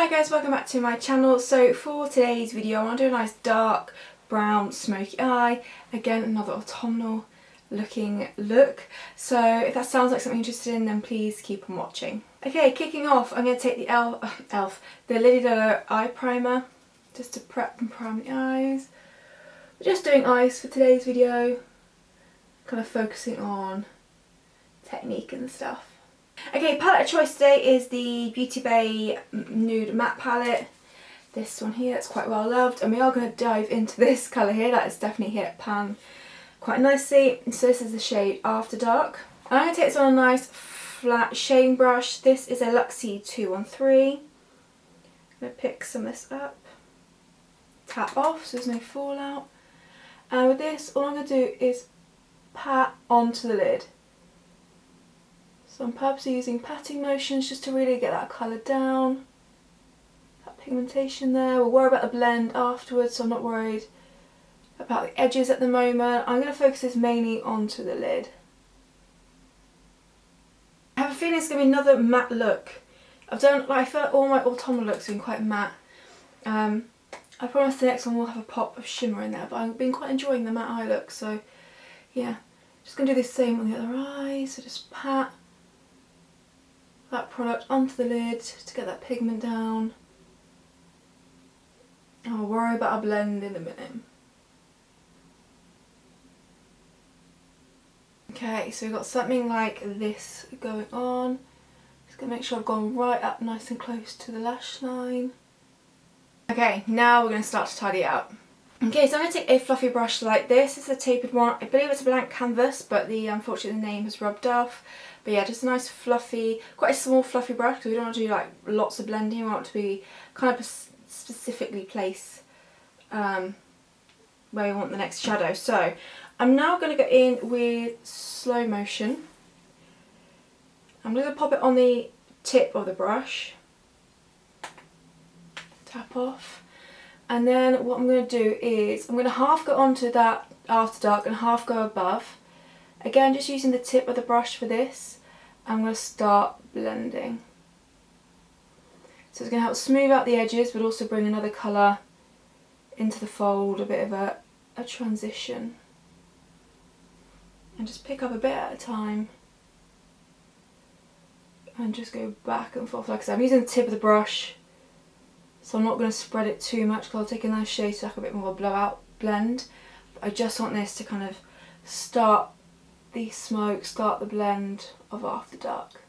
Hi guys, welcome back to my channel. So for today's video I want to do a nice dark brown smoky eye. Again, another autumnal looking look. So if that sounds like something you're interested in, then please keep on watching. Okay, kicking off, I'm going to take the the Lily Dodo eye primer just to prep and prime the eyes. We're just doing eyes for today's video, kind of focusing on technique and stuff. Okay, palette of choice today is the Beauty Bay Nude Matte palette. This one here, it's quite well loved, and we are going to dive into this colour here. That has definitely hit pan quite nicely. So this is the shade After Dark. And I'm going to take this on a nice flat shading brush. This is a Luxie 213. I'm going to pick some of this up, tap off so there's no fallout. And with this, all I'm going to do is pat onto the lid. So I'm purposely using patting motions just to really get that colour down, that pigmentation there. We'll worry about the blend afterwards, so I'm not worried about the edges at the moment. I'm going to focus this mainly onto the lid. I have a feeling it's going to be another matte look. I feel like all my autumnal looks have been quite matte. I promise the next one will have a pop of shimmer in there, but I've been quite enjoying the matte eye look, so yeah. Just going to do the same on the other eye, so just pat that product onto the lid to get that pigment down. And I'll worry about a blend in a minute. Okay, so we've got something like this going on. Just going to make sure I've gone right up nice and close to the lash line. Okay, now we're going to start to tidy it up. Okay, so I'm going to take a fluffy brush like this. It's a tapered one. I believe it's a blank canvas, but unfortunately the name has rubbed off. But yeah, just a nice fluffy, quite a small fluffy brush because we don't want to do like lots of blending. We want it to be kind of specifically placed where we want the next shadow. So I'm now going to go in with slow motion. I'm going to pop it on the tip of the brush, tap off. And then what I'm going to do is I'm going to half go onto that After Dark and half go above. Again, just using the tip of the brush for this. I'm going to start blending. So it's going to help smooth out the edges but also bring another colour into the fold, a bit of a transition. And just pick up a bit at a time. And just go back and forth. Like I said, I'm using the tip of the brush. So I'm not going to spread it too much because I'll take a nice shade to like a bit more of a blowout blend. But I just want this to kind of start the smoke, start the blend of After Dark.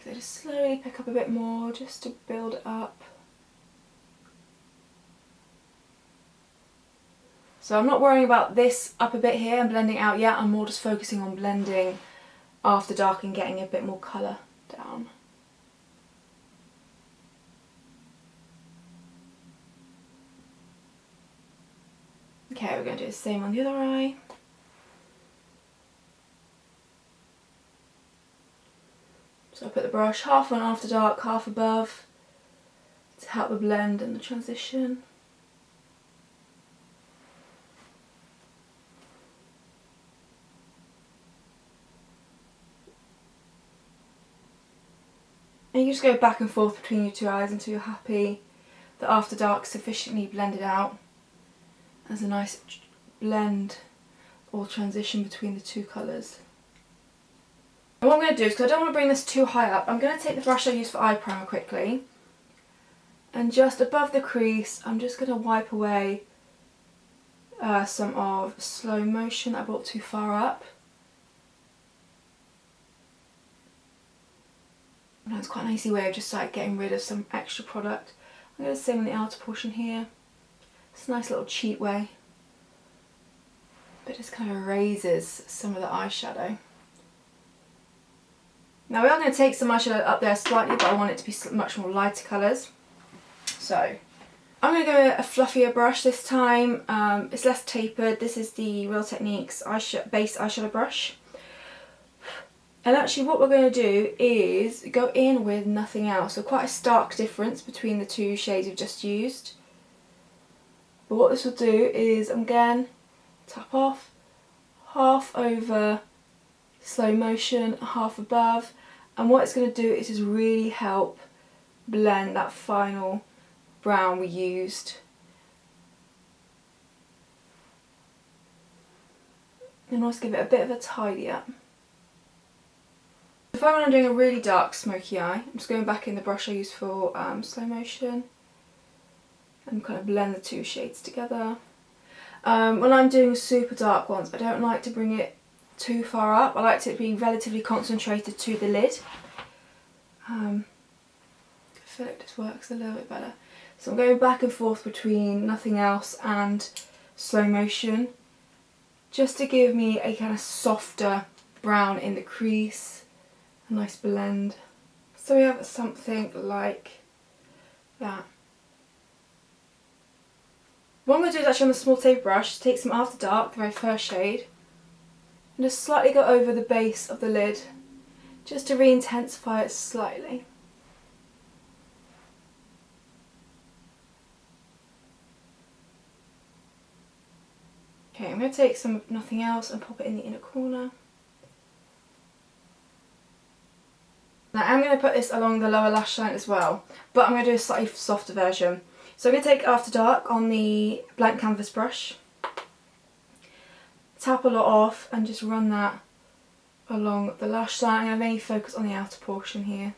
So just slowly pick up a bit more just to build it up. So I'm not worrying about this up a bit here and blending out yet. I'm more just focusing on blending After Dark and getting a bit more colour down. Okay, we're going to do the same on the other eye. So I put the brush half on After Dark, half above to help the blend and the transition. And you just go back and forth between your two eyes until you're happy that After Dark's sufficiently blended out. There's a nice blend or transition between the two colours. And what I'm going to do is, because I don't want to bring this too high up, I'm going to take the brush I used for eye primer quickly. And just above the crease, I'm just going to wipe away some of slow motion that I brought too far up. And that's quite an easy way of just like getting rid of some extra product. I'm going to do the same on the outer portion here. It's a nice little cheat way, but it just kind of erases some of the eyeshadow. Now we are going to take some eyeshadow up there slightly, but I want it to be much more lighter colours. So I'm going to go with a fluffier brush this time. It's less tapered. This is the Real Techniques base eyeshadow brush. And actually what we're going to do is go in with nothing else. So quite a stark difference between the two shades we've just used. But what this will do is, again, tap off, half over slow motion, half above, and what it's going to do is just really help blend that final brown we used. And also give it a bit of a tidy up. If I'm doing a really dark smoky eye, I'm just going back in the brush I used for slow motion and kind of blend the two shades together. When I'm doing super dark ones, I don't like to bring it too far up. I like it to be relatively concentrated to the lid. I feel like this works a little bit better. So I'm going back and forth between nothing else and slow motion, just to give me a kind of softer brown in the crease, a nice blend. So we have something like that. What I'm going to do is actually on the small tape brush, take some After Dark, the very first shade, and just slightly go over the base of the lid, just to re-intensify it slightly. Okay, I'm going to take some of Nothing Else and pop it in the inner corner. Now I'm going to put this along the lower lash line as well, but I'm going to do a slightly softer version. So I'm going to take After Dark on the blank canvas brush, tap a lot off and just run that along the lash line. I'm going to mainly focus on the outer portion here.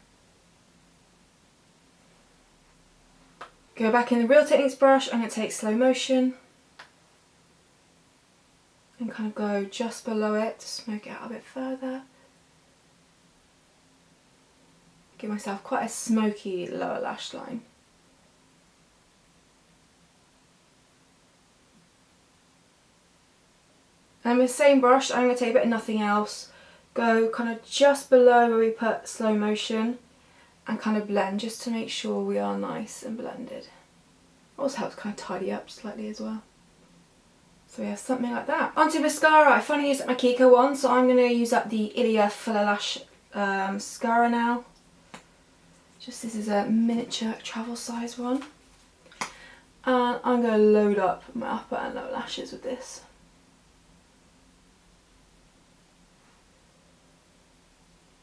Go back in the Real Techniques brush, I'm going to take Slow Motion and kind of go just below it to smoke it out a bit further. Give myself quite a smoky lower lash line. And with the same brush, I'm going to take a bit of Nothing Else, go kind of just below where we put Slow Motion and kind of blend just to make sure we are nice and blended. Also helps kind of tidy up slightly as well. So we have something like that. Onto mascara. I finally used up my Kiko one, so I'm going to use up the Ilia Fuller Lash mascara now. Just this is a miniature travel size one. And I'm going to load up my upper and lower lashes with this.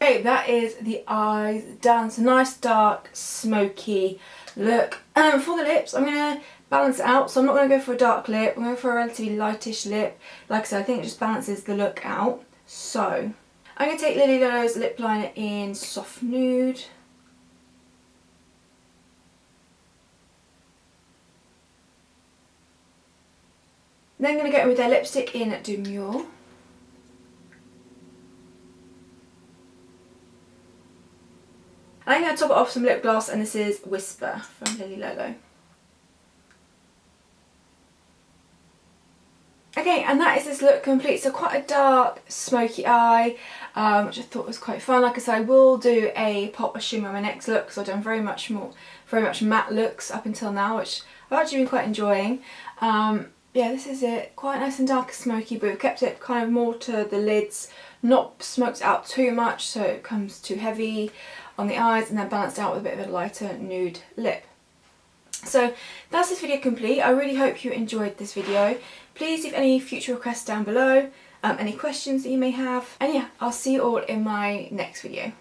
Okay, that is the eyes done. It's a nice dark smoky look. For the lips, I'm going to balance it out, so I'm not going to go for a dark lip. I'm going for a relatively lightish lip. Like I said, I think it just balances the look out. So I'm going to take Lily Lolo's lip liner in Soft Nude. Then I'm going to go in with their lipstick in Demure. And I'm going to top it off with some lip gloss, and this is Whisper from Lily Lolo. Okay, and that is this look complete. So quite a dark, smoky eye, which I thought was quite fun. Like I said, I will do a pop or shimmer on my next look, because I've done very much matte looks up until now, which I've actually been quite enjoying. Yeah, this is it. Quite nice and dark and smoky, but we've kept it kind of more to the lids, not smoked out too much so it becomes too heavy on the eyes, and then balanced out with a bit of a lighter nude lip. So that's this video complete. I really hope you enjoyed this video. Please leave any future requests down below, any questions that you may have, and yeah, I'll see you all in my next video.